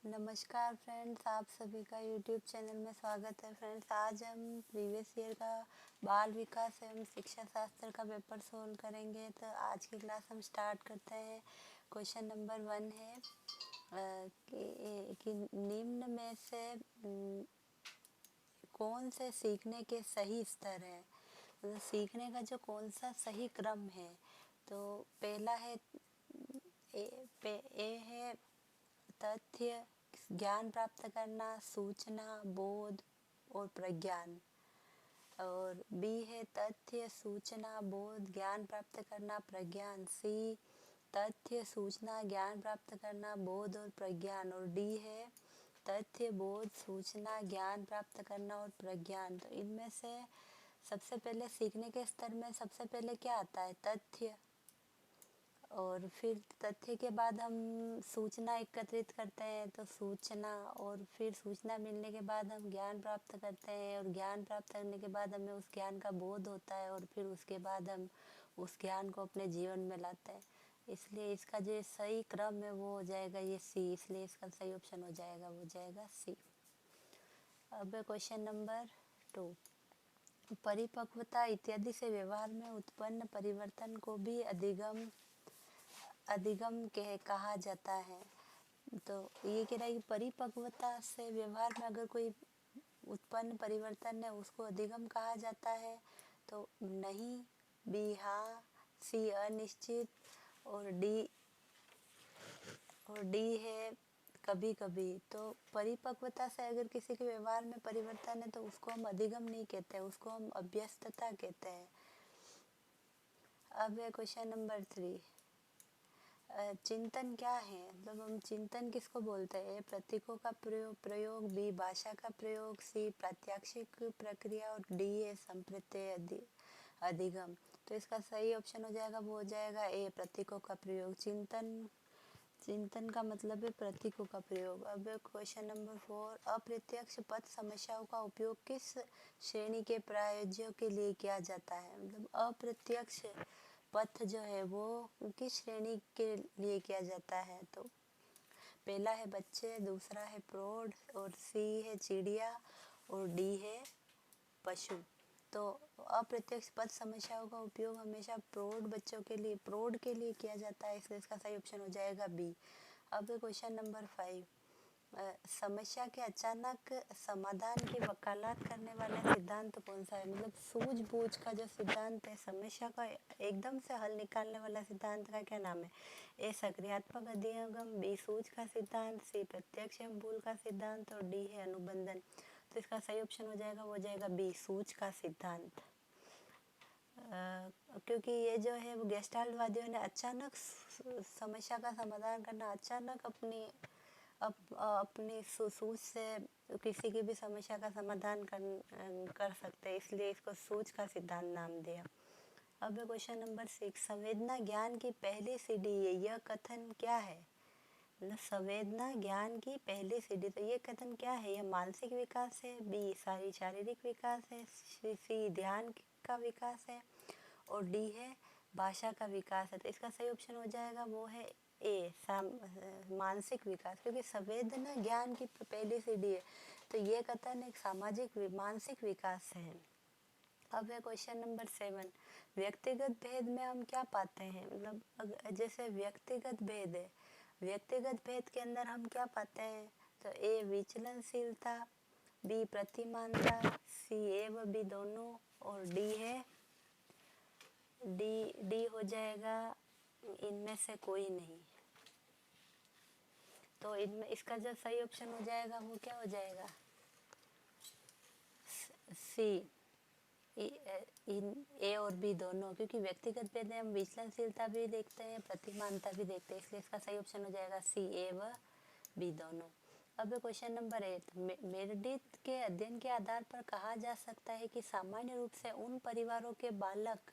नमस्कार फ्रेंड्स, आप सभी का यूट्यूब चैनल में स्वागत है। फ्रेंड्स, आज हम प्रीवियस ईयर का बाल विकास एवं शिक्षा शास्त्र का पेपर सोल्व करेंगे। तो आज की क्लास हम स्टार्ट करते हैं। क्वेश्चन नंबर 1 है कि निम्न में से कौन से सीखने के सही स्तर है, मतलब सीखने का जो कौन सा सही क्रम है। तो पहला है ए है तथ्य, ज्ञान प्राप्त करना, सूचना, बोध और प्रज्ञान। और बी है तथ्य, सूचना, बोध, ज्ञान प्राप्त करना, प्रज्ञान। सी तथ्य, सूचना, ज्ञान प्राप्त करना, बोध और प्रज्ञान। और डी है तथ्य, बोध, सूचना, ज्ञान प्राप्त करना और प्रज्ञान। तो इनमें से सबसे पहले सीखने के स्तर में सबसे पहले क्या आता है? तथ्य। और फिर तथ्य के बाद हम सूचना एकत्रित करते हैं, तो सूचना। और फिर सूचना मिलने के बाद हम ज्ञान प्राप्त करते हैं, और ज्ञान प्राप्त करने के बाद हमें उस ज्ञान का बोध होता है, और फिर उसके बाद हम उस ज्ञान को अपने जीवन में लाते हैं। इसलिए इसका जो सही क्रम है वो हो जाएगा ये सी। इसलिए इसका सही ऑप्शन हो जाएगा, वो जाएगा सी। अब क्वेश्चन नंबर 2, परिपक्वता इत्यादि से व्यवहार में उत्पन्न परिवर्तन को भी अधिगम कहा जाता है। तो ये कह रहा है कि परिपक्वता से व्यवहार में अगर कोई उत्पन्न परिवर्तन है उसको अधिगम कहा जाता है। तो नहीं, बी हाँ, सी अनिश्चित, और डी है कभी कभी। तो परिपक्वता से अगर किसी के व्यवहार में परिवर्तन है तो उसको हम अधिगम नहीं कहते हैं, उसको हम अभ्यस्तता कहते हैं। अब है क्वेश्चन नंबर 3, चिंतन क्या है, मतलब हम चिंतन किसको बोलते हैं? प्रतीकों का प्रयोग, बी भाषा का प्रयोग, सी प्रात्यक्षिक प्रक्रिया, और डी है संप्रत्यय अधिगम। तो इसका सही ऑप्शन हो जाएगा, वो हो जाएगा ए प्रतीकों का प्रयोग। चिंतन का मतलब है प्रतीकों का प्रयोग। अब क्वेश्चन नंबर 4, अप्रत्यक्ष पथ समस्याओं का उपयोग किस श्रेणी के प्रायोज्यों के लिए किया जाता है? मतलब अप्रत्यक्ष पथ जो है वो किस श्रेणी के लिए किया जाता है? तो पहला है बच्चे, दूसरा है प्रौढ़, और सी है चिड़िया, और डी है पशु। तो अप्रत्यक्ष पथ समस्याओं का उपयोग हमेशा प्रौढ़ के लिए किया जाता है, इसलिए इसका सही ऑप्शन हो जाएगा बी। अब क्वेश्चन नंबर 5, समस्या के अचानक समाधान की वकालत करने वाला सिद्धांत कौन सा है? मतलब सूझबूझ का जो सिद्धांत है, समस्या का एकदम से हल निकालने वाला सिद्धांत का क्या नाम है? ए सक्रियात्मक अधिगम, बी सूझ का सिद्धांत, सी प्रत्यक्ष एवं भूल का सिद्धांत, और डी है अनुबंधन। तो इसका सही ऑप्शन हो जाएगा, वो जाएगा बी सूझ का सिद्धांत। क्योंकि ये जो है वो गेस्टाल्ट वादियों ने अचानक समस्या का समाधान करना, अचानक अपनी सूझ से किसी की भी समस्या का समाधान कर सकते हैं, इसलिए इसको सूझ का सिद्धांत नाम दिया। अब क्वेश्चन नंबर 6, संवेदना ज्ञान की पहली सीढ़ी है, यह कथन क्या है? मतलब संवेदना ज्ञान की पहली सीढ़ी, तो ये कथन क्या है? यह मानसिक विकास है, बी शारीरिक विकास है, सी ध्यान का विकास है, और डी है भाषा का विकास है। तो इसका सही ऑप्शन हो जाएगा, वो है ए मानसिक विकास, क्योंकि संवेदना ज्ञान की पहली सीढ़ी है, तो ये कथन एक मानसिक विकास है। अब है क्वेश्चन नंबर 7, व्यक्तिगत भेद में हम क्या पाते हैं? मतलब जैसे व्यक्तिगत भेद है, व्यक्तिगत भेद के अंदर हम क्या पाते हैं? तो ए विचलनशीलता, बी प्रतिमानता, सी ए व बी दोनों, और डी हो जाएगा इनमें से कोई नहीं। तो इनमें इसका जो सही ऑप्शन हो जाएगा वो क्या हो जाएगा? सी ए और बी दोनों, क्योंकि व्यक्तिगत भेद में हम विचलनशीलता भी देखते हैं, प्रतिमानता भी देखते हैं, इसलिए इसका सही ऑप्शन हो जाएगा सी ए व बी दोनों। अब क्वेश्चन नंबर 8, मेरेडिथ के अध्ययन के आधार पर कहा जा सकता है कि सामान्य रूप से उन परिवारों के बालक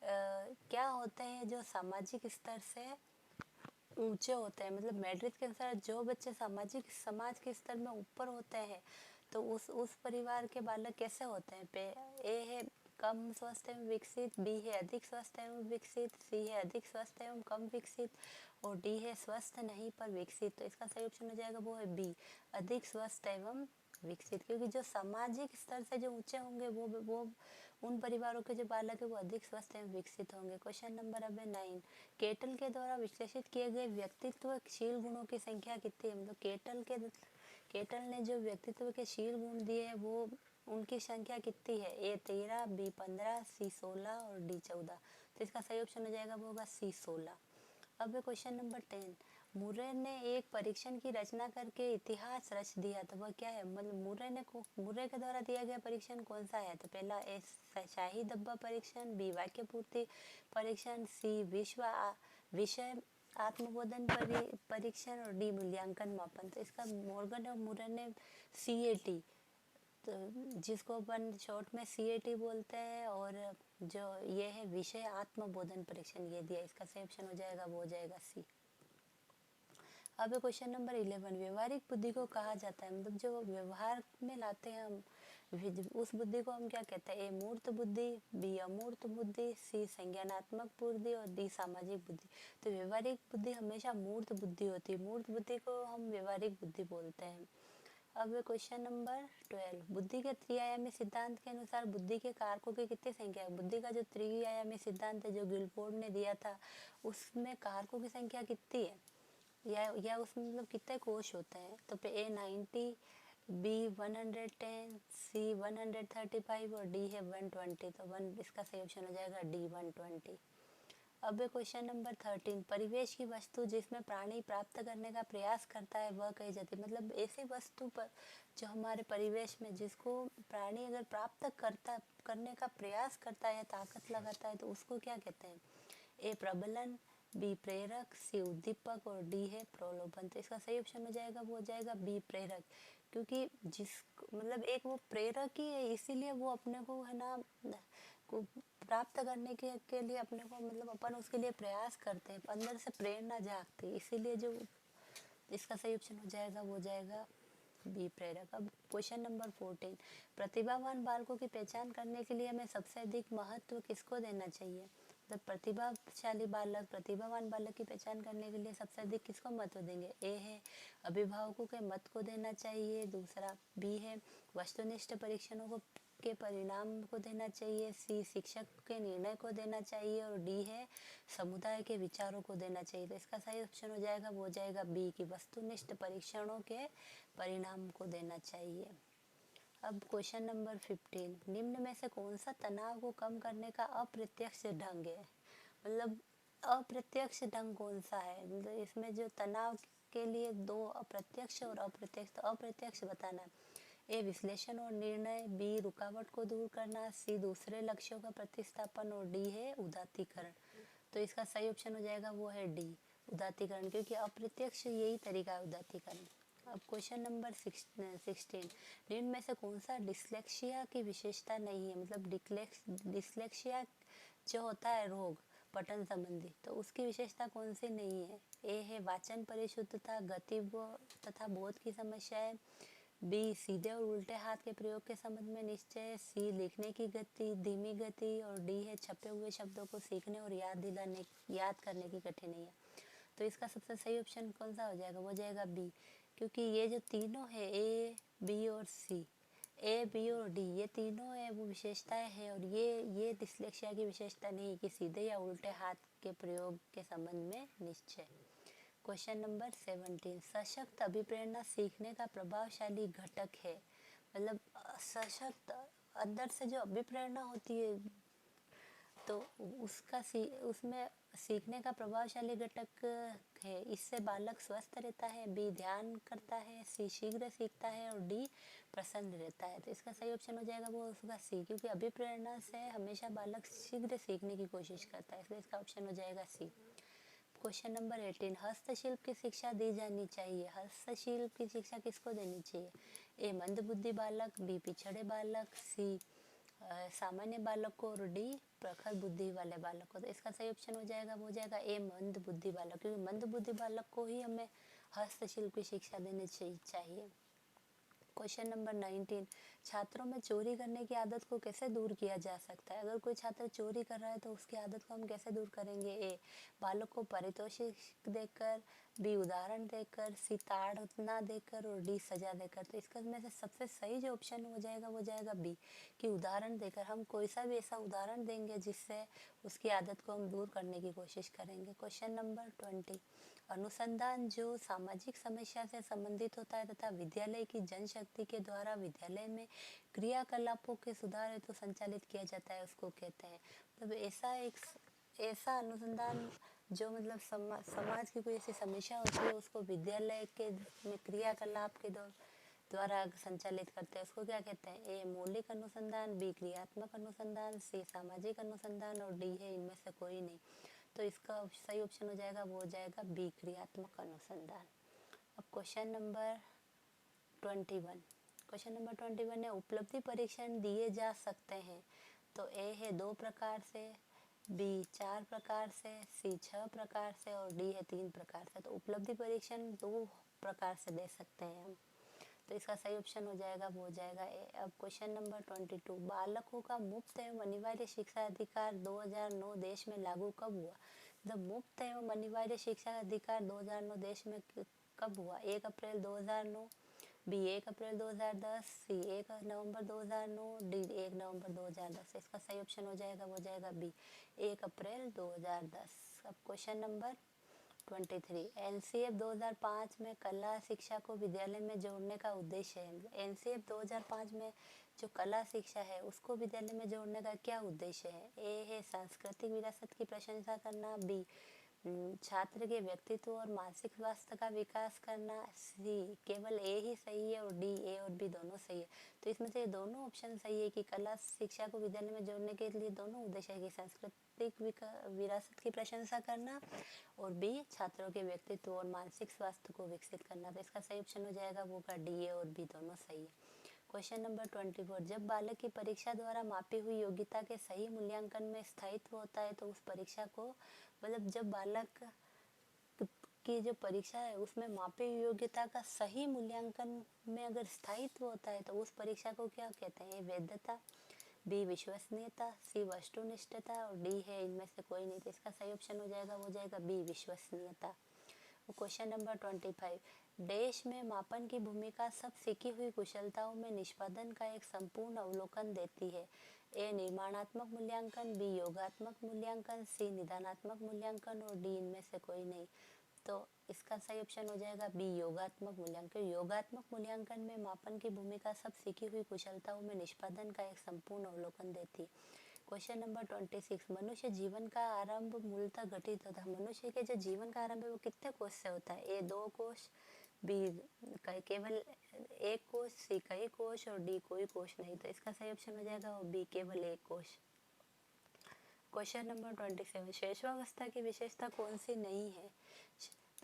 क्या होते हैं जो सामाजिक स्तर से ऊंचे होते हैं। मतलब मेरिट के अनुसार जो बच्चे समाज के स्तर में ऊपर होते हैं, तो उस परिवार के बालक कैसे होते हैं? ए है कम स्वस्थ एवं विकसित, बी है अधिक स्वस्थ एवं विकसित, सी है अधिक स्वस्थ एवं कम विकसित, और डी है स्वस्थ नहीं पर विकसित। तो इसका सही ऑप्शन हो जाएगा वो है बी, अधिक स्वस्थ एवं विकसित, क्योंकि जो सामाजिक स्तर से जो ऊंचे होंगे वो उन परिवारों के जो बालक है वो अधिक स्वस्थ एवं विकसित होंगे। क्वेश्चन नंबर अब है 9, केटल के द्वारा विश्लेषित किए गए व्यक्तित्वशील गुणों की संख्या कितनी है? मतलब केटल ने जो व्यक्तित्व के शील गुण दिए हैं वो उनकी संख्या कितनी है? ए 13, बी 15, सी 16 और डी 14। तो इसका सही ऑप्शन हो जाएगा वो होगा सी 16। अब क्वेश्चन नंबर 10, मुर्रे ने एक परीक्षण की रचना करके इतिहास रच दिया, तो वह क्या है? मतलब मुर्रे के द्वारा दिया गया परीक्षण कौन सा है? तो पहला ए शाही डब्बा परीक्षण, बी वाक्य पूर्ति परीक्षण, सी विषय आत्मबोधन परीक्षण और डी मूल्यांकन मापन। तो इसका मॉर्गन और मुर्रे ने CAT, तो जिसको अपन शॉर्ट में CAT बोलते हैं, और जो ये है विषय आत्मबोधन परीक्षण, ये दिया। इसका सही ऑप्शन हो जाएगा वो हो जाएगा सी। अब क्वेश्चन नंबर 11, व्यवहारिक बुद्धि को कहा जाता है, मतलब जो व्यवहार में लाते हैं हम उस बुद्धि को हम क्या कहते हैं? ए मूर्त बुद्धि, बी अमूर्त बुद्धि, सी संज्ञानात्मक बुद्धि और डी सामाजिक बुद्धि। तो व्यवहारिक बुद्धि हमेशा मूर्त बुद्धि होती है, मूर्त बुद्धि को हम व्यवहारिक बुद्धि बोलते हैं। अब क्वेश्चन नंबर 12, बुद्धि के त्रिआयामी सिद्धांत के अनुसार बुद्धि के कारकों की कितनी संख्या है? बुद्धि का जो त्रिआयामी सिद्धांत है जो गिलफोर्ड ने दिया था, उसमें कारकों की संख्या कितनी है? या उसमें मतलब कितने कोश होते हैं? तो पे ए 90, बी 110, सी 135 और डी है 120। तो इसका सही ऑप्शन हो जाएगा डी 120। अब क्वेश्चन नंबर 13, परिवेश की वस्तु जिसमें प्राणी प्राप्त करने का प्रयास करता है वह कही जाती है। मतलब ऐसी वस्तु पर जो हमारे परिवेश में जिसको प्राणी अगर प्राप्त करने का प्रयास करता है या ताकत लगाता है तो उसको क्या कहते हैं? ए प्रबलन, बी प्रेरक, सी उद्दीपक और डी है प्रलोभन। तो इसका सही ऑप्शन हो जाएगा वो हो जाएगा बी प्रेरक, क्योंकि जिस मतलब एक वो प्रेरक ही है, इसीलिए वो अपने को है ना को प्राप्त करने के लिए अपने को मतलब अपन उसके लिए प्रयास करते हैं, अंदर से प्रेरणा जागती है, इसीलिए जो इसका सही ऑप्शन हो जाएगा वो हो जाएगा बी प्रेरक। अब क्वेश्चन नंबर 14, प्रतिभावान बालकों की पहचान करने के लिए हमें सबसे अधिक महत्व किसको देना चाहिए? मतलब प्रतिभावान बालक की पहचान करने के लिए सबसे अधिक किसको महत्व देंगे? ए है अभिभावकों के मत को देना चाहिए, दूसरा बी है वस्तुनिष्ठ परीक्षणों को के परिणाम को देना चाहिए, सी शिक्षक के निर्णय को देना चाहिए और डी है समुदाय के विचारों को देना चाहिए। तो इसका सही ऑप्शन हो जाएगा वो हो जाएगा बी की वस्तुनिष्ठ परीक्षणों के परिणाम को देना चाहिए। अब क्वेश्चन नंबर 15, निम्न में से कौन सा तनाव को कम करने का अप्रत्यक्ष ढंग है? मतलब अप्रत्यक्ष ढंग कौन सा है? मतलब इसमें जो तनाव के लिए दो अप्रत्यक्ष और अप्रत्यक्ष, तो अप्रत्यक्ष बताना है। ए विश्लेषण और निर्णय, बी रुकावट को दूर करना, सी दूसरे लक्ष्यों का प्रतिस्थापन और डी है उदात्तीकरण। तो इसका सही ऑप्शन हो जाएगा वो है डी उदात्तीकरण, क्योंकि अप्रत्यक्ष यही तरीका है उदात्तीकरण। अब क्वेश्चन नंबर 16, निम्न में से कौन सा डिस्लेक्सिया की विशेषता नहीं है? मतलब डिस्लेक्सिया जो होता है रोग पठन संबंधी, तो उसकी विशेषता कौन सी नहीं है? ए है वाचन परिशुद्धता, गति तथा बोध की समस्याएं, बी सीधे और उल्टे हाथ के प्रयोग के संबंध में निश्चय, सी लिखने की गति धीमी गति और डी है छपे हुए शब्दों को सीखने और याद करने की कठिनाइयाँ। तो इसका सबसे सही ऑप्शन कौन सा हो जाएगा? वो जाएगा बी, क्योंकि ये जो तीनों है ए बी और सी, ए बी और डी, ये तीनों है वो विशेषताएं हैं, और ये डिस्लेक्सिया की विशेषता नहीं कि सीधे या उल्टे हाथ के प्रयोग के संबंध में निश्चय। क्वेश्चन नंबर 17, सशक्त अभिप्रेरणा सीखने का प्रभावशाली घटक है। मतलब सशक्त अंदर से जो अभिप्रेरणा होती है तो उसमें सीखने का प्रभावशाली घटक है। इससे बालक स्वस्थ रहता है, बी ध्यान करता है, सी शीघ्र सीखता है और डी प्रसन्न रहता है। तो इसका सही ऑप्शन हो जाएगा वो उसका सी, क्योंकि अभिप्रेरणा से हमेशा बालक शीघ्र सीखने की कोशिश करता है, इसलिए इसका ऑप्शन हो जाएगा सी। क्वेश्चन नंबर 18, हस्तशिल्प की शिक्षा दी जानी चाहिए। हस्तशिल्प की शिक्षा किसको देनी चाहिए? ए मंदबुद्धि बालक, बी पिछड़े बालक, सी सामान्य बालक को और डी प्रखर बुद्धि वाले बालक को। तो इसका सही ऑप्शन हो जाएगा वो हो जाएगा ए मंद बुद्धि बालक, क्योंकि मंद बुद्धि बालक को ही हमें हस्तशिल्प की शिक्षा देनी चाहिए। क्वेश्चन नंबर 19, छात्रों में चोरी करने की आदत को कैसे दूर किया जा सकता है? अगर कोई छात्र चोरी कर रहा है तो उसकी आदत को हम कैसे दूर करेंगे? ए, बालक को पारितोषिक देकर, बी, उदाहरण देकर, सी, ताड़ना देकर और डी, सजा देकर। तो इसका में से सबसे सही जो ऑप्शन हो जाएगा वो जाएगा बी, कि उदाहरण देकर। हम कोई सा भी ऐसा उदाहरण देंगे जिससे उसकी आदत को हम दूर करने की कोशिश करेंगे। क्वेश्चन नंबर 20, अनुसंधान जो सामाजिक समस्या से संबंधित होता है तथा विद्यालय की जनशक्ति के द्वारा विद्यालय में क्रियाकलापों के सुधार हेतु संचालित किया जाता है उसको कहते हैं। मतलब ऐसा अनुसंधान जो मतलब समाज की कोई ऐसी समस्या होती है उसको विद्यालय के में क्रियाकलाप के द्वारा संचालित करते हैं उसको क्या कहते हैं? ए, मौलिक अनुसंधान, बी, क्रियात्मक अनुसंधान, सी, सामाजिक अनुसंधान और डी है इनमें से कोई नहीं। तो इसका सही ऑप्शन हो जाएगा वो हो जाएगा बी, क्रियात्मक अनुसंधान। अब क्वेश्चन नंबर 21, क्वेश्चन नंबर 21 है, उपलब्धि परीक्षण दिए जा सकते हैं। तो ए है 2 प्रकार से, बी 4 प्रकार से, सी 6 प्रकार से और डी है 3 प्रकार से। तो उपलब्धि परीक्षण 2 प्रकार से दे सकते हैं हम। तो इसका सही ऑप्शन हो जाएगा वो हो जाएगा ए। अब क्वेश्चन नंबर 22, बालकों का मुफ्त एवं अनिवार्य शिक्षा अधिकार 2009 देश में लागू कब हुआ? जब मुफ्त एवं अनिवार्य शिक्षा अधिकार 2009 देश में कब हुआ? 1 अप्रैल 2009, बी 1 अप्रैल 2010, सी 1 नवंबर 2009, डी 1 नवंबर 2010। इसका सही ऑप्शन हो जाएगा वो जाएगा बी, 1 अप्रैल 2010। अब क्वेश्चन नंबर 23, एनसीएफ 2005 में कला शिक्षा को विद्यालय में जोड़ने का उद्देश्य है। एनसीएफ 2005 में जो कला शिक्षा है उसको विद्यालय में जोड़ने का क्या उद्देश्य है? ए है सांस्कृतिक विरासत की प्रशंसा करना, बी छात्र के व्यक्तित्व और मानसिक स्वास्थ्य का विकास करना, सी केवल ए ही सही है और डी, ए और बी दोनों सही है। तो इसमें से दोनों ऑप्शन सही है कि कला शिक्षा को विद्यालय में जोड़ने के लिए दोनों उद्देश्य है कि सांस्कृतिक विरासत की प्रशंसा करना और बी छात्रों के व्यक्तित्व और मानसिक स्वास्थ्य को विकसित करना। तो इसका सही ऑप्शन हो जाएगा वो का डी, ए और बी दोनों सही है। क्वेश्चन नंबर 24, जब बालक की परीक्षा द्वारा मापी हुई योग्यता के सही मूल्यांकन में स्थायित्व होता है तो उस परीक्षा को, मतलब जब बालक की जो परीक्षा है उसमें मापी हुई योग्यता का सही मूल्यांकन में अगर स्थायित्व होता है तो उस परीक्षा को क्या कहते हैं? वैधता, बी विश्वसनीयता, सी वस्तुनिष्ठता और डी है इनमें से कोई नहीं। तो इसका सही ऑप्शन हो जाएगा वो जाएगा बी, विश्वसनीयता। क्वेश्चन नंबर 25, देश में मापन की भूमिका सब सीखी हुई कुशलताओं में निष्पादन का एक संपूर्ण अवलोकन देती है। ए निर्माणात्मक मूल्यांकन, बी योगात्मक मूल्यांकन, सी निदानात्मक मूल्यांकन और डी इनमें से कोई नहीं। तो इसका सही ऑप्शन हो जाएगा बी, योगात्मक मूल्यांकन। योगात्मक मूल्यांकन में मापन की भूमिका सब सीखी हुई कुशलताओं में निष्पादन का एक संपूर्ण अवलोकन देती। क्वेश्चन नंबर 26, मनुष्य जीवन का आरंभ मूलतः घटित होता है। मनुष्य के जो जीवन का आरंभ है वो कितने कोष से होता है? ए 2 कोष, बी केवल 1 कोष, सी कई कोष और डी कोई कोष नहीं। तो इसका सही ऑप्शन हो जाएगा वो बी, केवल 1 कोष। क्वेश्चन नंबर 27, शैशवावस्था की विशेषता कौन सी नहीं है?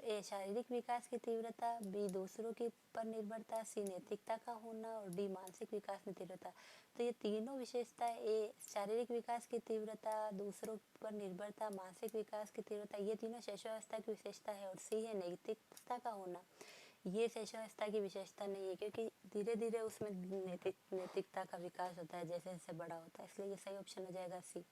ए शारीरिक विकास की तीव्रता, बी दूसरों की पर निर्भरता, सी नैतिकता का होना और डी मानसिक विकास में तीव्रता। तो ये तीनों विशेषताएं, ए शारीरिक विकास की तीव्रता, दूसरों पर निर्भरता, मानसिक विकास की तीव्रता, ये तीनों शैशवावस्था की विशेषता है। और सी है नैतिकता का होना, ये शैशवावस्था की विशेषता नहीं है क्योंकि धीरे धीरे उसमें नैतिकता का विकास होता है जैसे जैसे बड़ा होता है, इसलिए ये सही ऑप्शन हो जाएगा सी।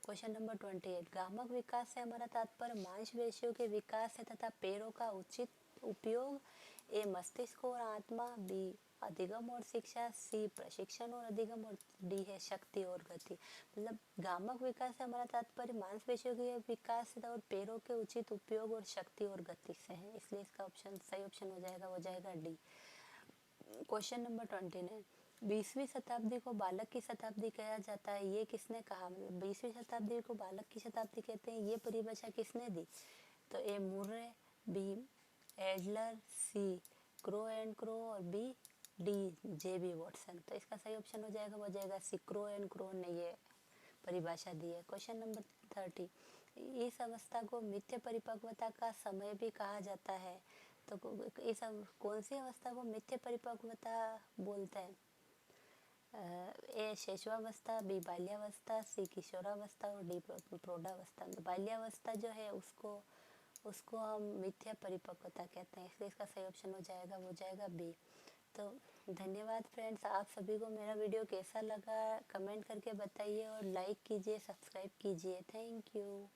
क्वेश्चन नंबर 28, गामक विकास से हमारा तात्पर्य मांसपेशियों के विकास है तथा पैरों का उचित उपयोग, ए मस्तिष्क और आत्मा, बी अधिगम और शिक्षा, सी प्रशिक्षण और अधिगम और डी है शक्ति और गति। मतलब गामक विकास से हमारा तात्पर्य मांसपेशियों के विकास और पैरों के उचित उपयोग और शक्ति और गति से है, इसलिए इसका ऑप्शन सही ऑप्शन हो जाएगा वो जाएगा डी। क्वेश्चन नंबर 29, 20वीं शताब्दी को बालक की शताब्दी कहा जाता है, ये किसने कहा? मतलब 20वीं शताब्दी को बालक की शताब्दी कहते हैं, ये परिभाषा किसने दी? तो A Murray, B Adler, C Crow and Crow और बी डी जे.बी. वॉटसन। तो इसका सही ऑप्शन हो जाएगा वो जाएगा सी, क्रो एंड क्रो ने ये परिभाषा दी है। क्वेश्चन नंबर 30, इस अवस्था को मिथ्य परिपक्वता का समय भी कहा जाता है, तो इस कौन सी अवस्था को मिथ्य परिपक्वता बोलते हैं? ए शैशवावस्था, बी बाल्यावस्था, सी किशोरावस्था और डी प्रौढ़ावस्था। तो बाल्यावस्था जो है उसको उसको हम मिथ्या परिपक्वता कहते हैं, इसलिए इसका सही ऑप्शन हो जाएगा वो जाएगा बी, तो धन्यवाद फ्रेंड्स, आप सभी को मेरा वीडियो कैसा लगा कमेंट करके बताइए और लाइक कीजिए, सब्सक्राइब कीजिए। Thank you.